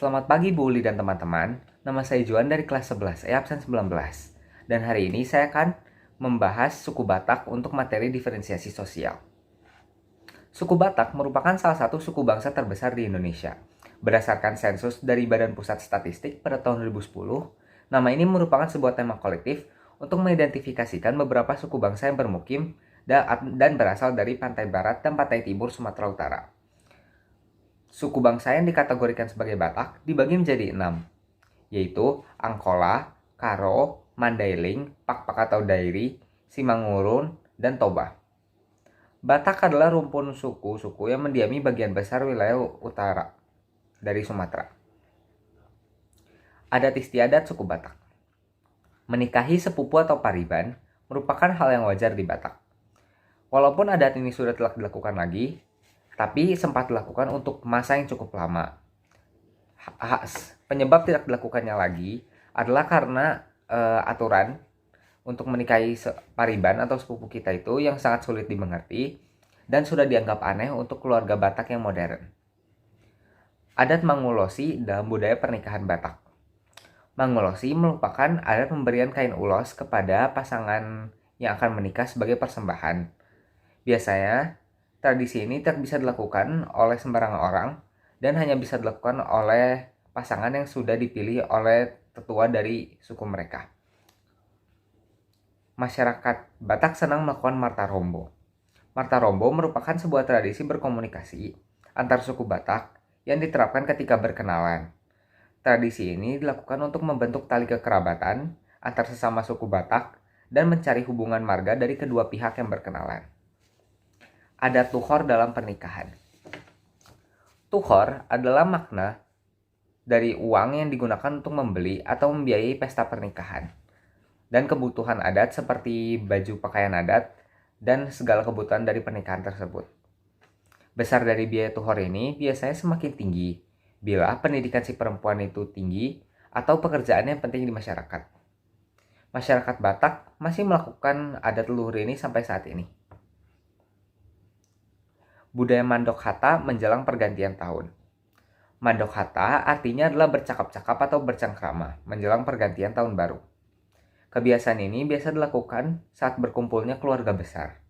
Selamat pagi Bu Uli dan teman-teman. Nama saya Juan dari kelas 11, absen 19. Dan hari ini saya akan membahas suku Batak untuk materi diferensiasi sosial. Suku Batak merupakan salah satu suku bangsa terbesar di Indonesia. Berdasarkan sensus dari Badan Pusat Statistik pada tahun 2010, nama ini merupakan sebuah tema kolektif untuk mengidentifikasikan beberapa suku bangsa yang bermukim dan berasal dari pantai barat dan pantai timur Sumatera Utara. Suku bangsa yang dikategorikan sebagai Batak dibagi menjadi 6, yaitu Angkola, Karo, Mandailing, Pakpak atau Dairi, Simangurun, dan Toba. Batak adalah rumpun suku-suku yang mendiami bagian besar wilayah utara dari Sumatera. Adat istiadat suku Batak. Menikahi sepupu atau pariban merupakan hal yang wajar di Batak. Walaupun adat ini sudah tidak dilakukan lagi, tapi sempat dilakukan untuk masa yang cukup lama. Penyebab tidak dilakukannya lagi adalah karena aturan untuk menikahi pariban atau sepupu kita itu yang sangat sulit dimengerti dan sudah dianggap aneh untuk keluarga Batak yang modern. Adat mangulosi dalam budaya pernikahan Batak. Mangulosi merupakan adat pemberian kain ulos kepada pasangan yang akan menikah sebagai persembahan. Biasanya, tradisi ini tidak bisa dilakukan oleh sembarangan orang dan hanya bisa dilakukan oleh pasangan yang sudah dipilih oleh tetua dari suku mereka. Masyarakat Batak senang melakukan Marta Rombo. Marta Rombo merupakan sebuah tradisi berkomunikasi antar suku Batak yang diterapkan ketika berkenalan. Tradisi ini dilakukan untuk membentuk tali kekerabatan antar sesama suku Batak dan mencari hubungan marga dari kedua pihak yang berkenalan. Ada tuhor dalam pernikahan. Tuhor adalah makna dari uang yang digunakan untuk membeli atau membiayai pesta pernikahan dan kebutuhan adat seperti baju pakaian adat dan segala kebutuhan dari pernikahan tersebut. Besar dari biaya tuhor ini biasanya semakin tinggi bila pendidikan si perempuan itu tinggi atau pekerjaan yang penting di masyarakat. Masyarakat Batak masih melakukan adat leluhur ini sampai saat ini. Budaya mandok hata menjelang pergantian tahun. Mandok hata artinya adalah bercakap-cakap atau bercengkrama menjelang pergantian tahun baru. Kebiasaan ini biasa dilakukan saat berkumpulnya keluarga besar.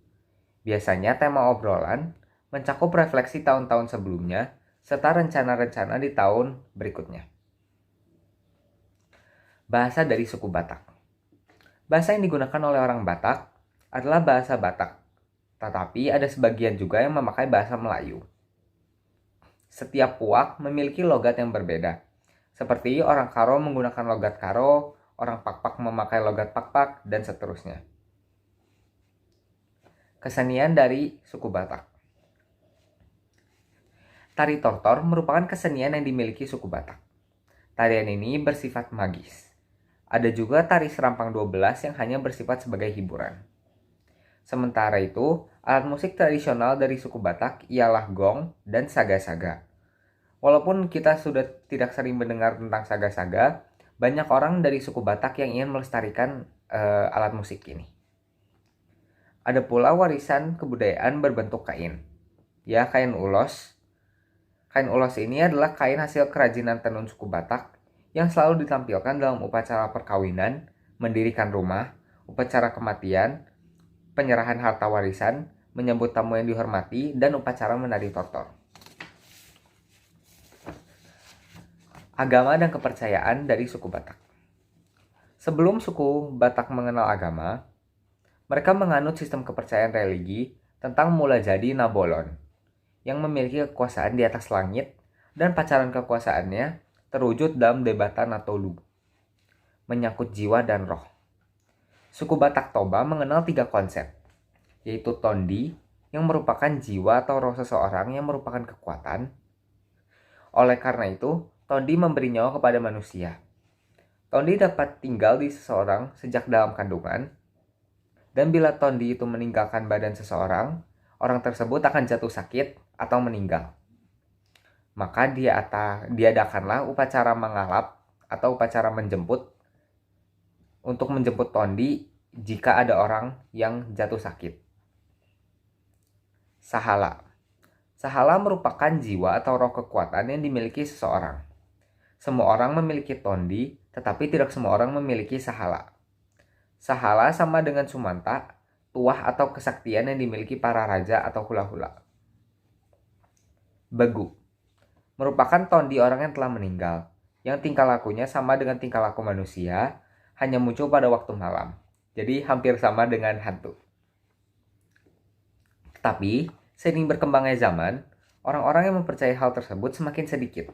Biasanya tema obrolan mencakup refleksi tahun-tahun sebelumnya serta rencana-rencana di tahun berikutnya. Bahasa dari suku Batak. Bahasa yang digunakan oleh orang Batak adalah bahasa Batak, tetapi ada sebagian juga yang memakai bahasa Melayu. Setiap puak memiliki logat yang berbeda, seperti orang Karo menggunakan logat Karo, orang Pakpak memakai logat Pakpak, dan seterusnya. Kesenian dari suku Batak. Tari tortor merupakan kesenian yang dimiliki suku Batak. Tarian ini bersifat magis. Ada juga tari serampang 12 yang hanya bersifat sebagai hiburan. Sementara itu, alat musik tradisional dari suku Batak ialah gong dan saga-saga. Walaupun kita sudah tidak sering mendengar tentang saga-saga, banyak orang dari suku Batak yang ingin melestarikan alat musik ini. Ada pula warisan kebudayaan berbentuk kain. Ya, kain ulos. Kain ulos ini adalah kain hasil kerajinan tenun suku Batak yang selalu ditampilkan dalam upacara perkawinan, mendirikan rumah, upacara kematian, penyerahan harta warisan, menyambut tamu yang dihormati, dan upacara menari tortor. Agama dan kepercayaan dari suku Batak. Sebelum suku Batak mengenal agama, mereka menganut sistem kepercayaan religi tentang mula jadi Nabolon, yang memiliki kekuasaan di atas langit dan pacaran kekuasaannya terwujud dalam debatan atau lu, menyangkut jiwa dan roh. Suku Batak Toba mengenal 3 konsep, yaitu Tondi, yang merupakan jiwa atau roh seseorang yang merupakan kekuatan. Oleh karena itu, Tondi memberi nyawa kepada manusia. Tondi dapat tinggal di seseorang sejak dalam kandungan, dan bila Tondi itu meninggalkan badan seseorang, orang tersebut akan jatuh sakit atau meninggal. Maka diadakanlah upacara mengalap atau upacara menjemput untuk menjemput Tondi jika ada orang yang jatuh sakit. Sahala. Sahala merupakan jiwa atau roh kekuatan yang dimiliki seseorang. Semua orang memiliki tondi, tetapi tidak semua orang memiliki sahala. Sahala sama dengan sumanta, tuah atau kesaktian yang dimiliki para raja atau hula-hula. Begu merupakan tondi orang yang telah meninggal, yang tingkah lakunya sama dengan tingkah laku manusia, hanya muncul pada waktu malam. Jadi hampir sama dengan hantu. Tetapi, seiring berkembangnya zaman, orang-orang yang mempercayai hal tersebut semakin sedikit.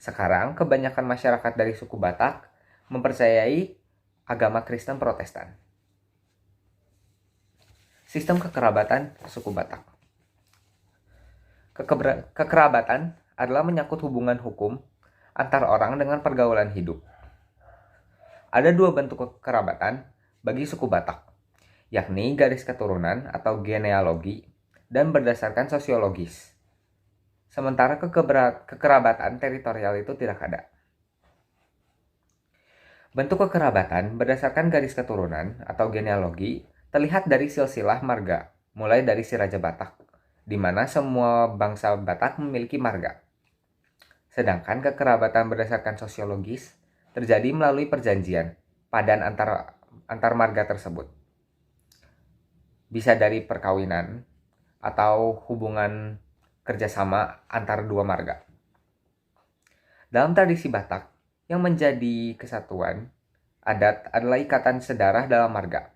Sekarang, kebanyakan masyarakat dari suku Batak mempercayai agama Kristen Protestan. Sistem kekerabatan suku Batak. Kekerabatan adalah menyangkut hubungan hukum antar orang dengan pergaulan hidup. Ada dua bentuk kekerabatan bagi suku Batak, yakni garis keturunan atau genealogi dan berdasarkan sosiologis. Sementara kekerabatan teritorial itu tidak ada. Bentuk kekerabatan berdasarkan garis keturunan atau genealogi terlihat dari silsilah marga, mulai dari si Raja Batak, di mana semua bangsa Batak memiliki marga. Sedangkan kekerabatan berdasarkan sosiologis terjadi melalui perjanjian padan antar marga tersebut. Bisa dari perkawinan atau hubungan kerjasama antar dua marga. Dalam tradisi Batak, yang menjadi kesatuan adat adalah ikatan sedarah dalam marga.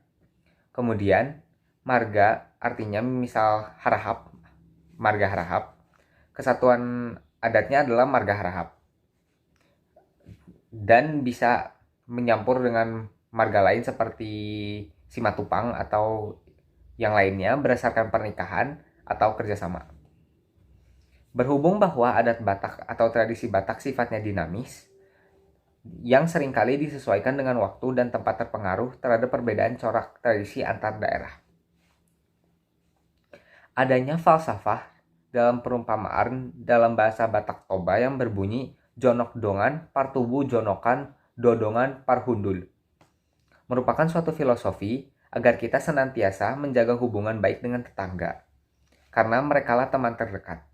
Kemudian, marga artinya misal harahap, marga harahap. Kesatuan adatnya adalah marga harahap. Dan bisa menyampur dengan marga lain seperti Simatupang atau yang lainnya berdasarkan pernikahan atau kerjasama. Berhubung bahwa adat Batak atau tradisi Batak sifatnya dinamis, yang seringkali disesuaikan dengan waktu dan tempat terpengaruh terhadap perbedaan corak tradisi antar daerah. Adanya falsafah dalam perumpamaan dalam bahasa Batak Toba yang berbunyi jonok dongan partubu jonokan dodongan parhundul, merupakan suatu filosofi agar kita senantiasa menjaga hubungan baik dengan tetangga, karena merekalah teman terdekat.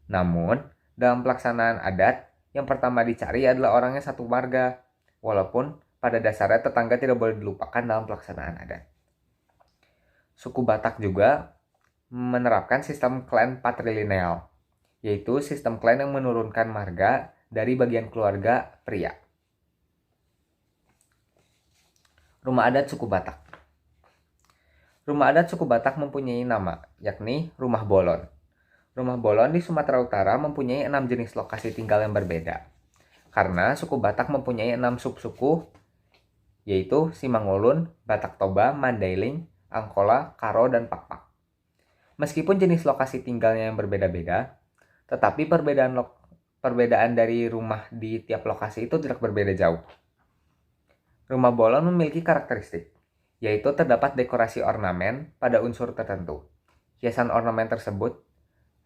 Namun, dalam pelaksanaan adat, yang pertama dicari adalah orang yang satu marga, walaupun pada dasarnya tetangga tidak boleh dilupakan dalam pelaksanaan adat. Suku Batak juga menerapkan sistem klan patrilineal, yaitu sistem klan yang menurunkan marga dari bagian keluarga pria. Rumah adat suku Batak. Rumah adat suku Batak mempunyai nama, yakni Rumah Bolon. Rumah Bolon di Sumatera Utara mempunyai 6 jenis lokasi tinggal yang berbeda. Karena suku Batak mempunyai 6 subsuku, yaitu Simangulun, Batak Toba, Mandailing, Angkola, Karo, dan Pakpak. Meskipun jenis lokasi tinggalnya yang berbeda-beda, tetapi perbedaan dari rumah di tiap lokasi itu tidak berbeda jauh. Rumah Bolon memiliki karakteristik, yaitu terdapat dekorasi ornamen pada unsur tertentu. Hiasan ornamen tersebut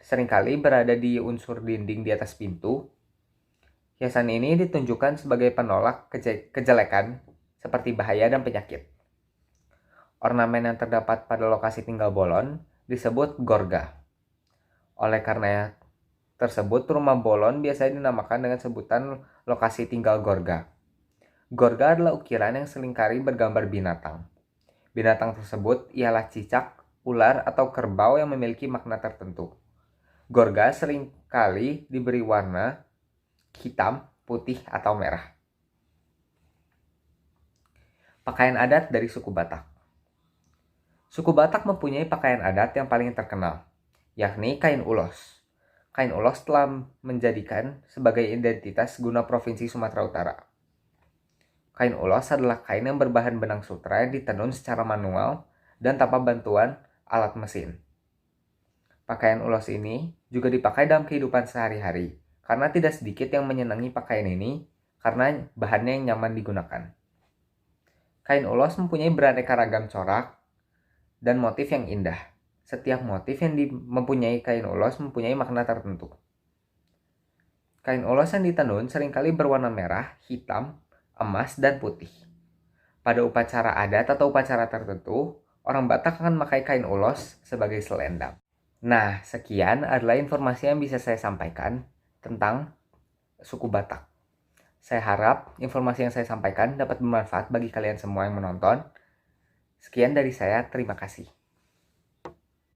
seringkali berada di unsur dinding di atas pintu. Hiasan ini ditunjukkan sebagai penolak kejelekan seperti bahaya dan penyakit. Ornamen yang terdapat pada lokasi tinggal Bolon disebut gorga. Oleh karena tersebut, rumah Bolon biasanya dinamakan dengan sebutan lokasi tinggal gorga. Gorga adalah ukiran yang seringkali bergambar binatang. Binatang tersebut ialah cicak, ular, atau kerbau yang memiliki makna tertentu. Gorga seringkali diberi warna hitam, putih, atau merah. Pakaian adat dari suku Batak. Suku Batak mempunyai pakaian adat yang paling terkenal, yakni kain ulos. Kain ulos telah menjadikan sebagai identitas guna Provinsi Sumatera Utara. Kain ulos adalah kain yang berbahan benang sutra yang ditenun secara manual dan tanpa bantuan alat mesin. Pakaian ulos ini juga dipakai dalam kehidupan sehari-hari, karena tidak sedikit yang menyenangi pakaian ini karena bahannya yang nyaman digunakan. Kain ulos mempunyai beraneka ragam corak dan motif yang indah. Setiap motif yang mempunyai kain ulos mempunyai makna tertentu. Kain ulos yang ditenun seringkali berwarna merah, hitam, emas, dan putih. Pada upacara adat atau upacara tertentu, orang Batak akan memakai kain ulos sebagai selendang. Nah, sekian adalah informasi yang bisa saya sampaikan tentang suku Batak. Saya harap informasi yang saya sampaikan dapat bermanfaat bagi kalian semua yang menonton. Sekian dari saya, terima kasih.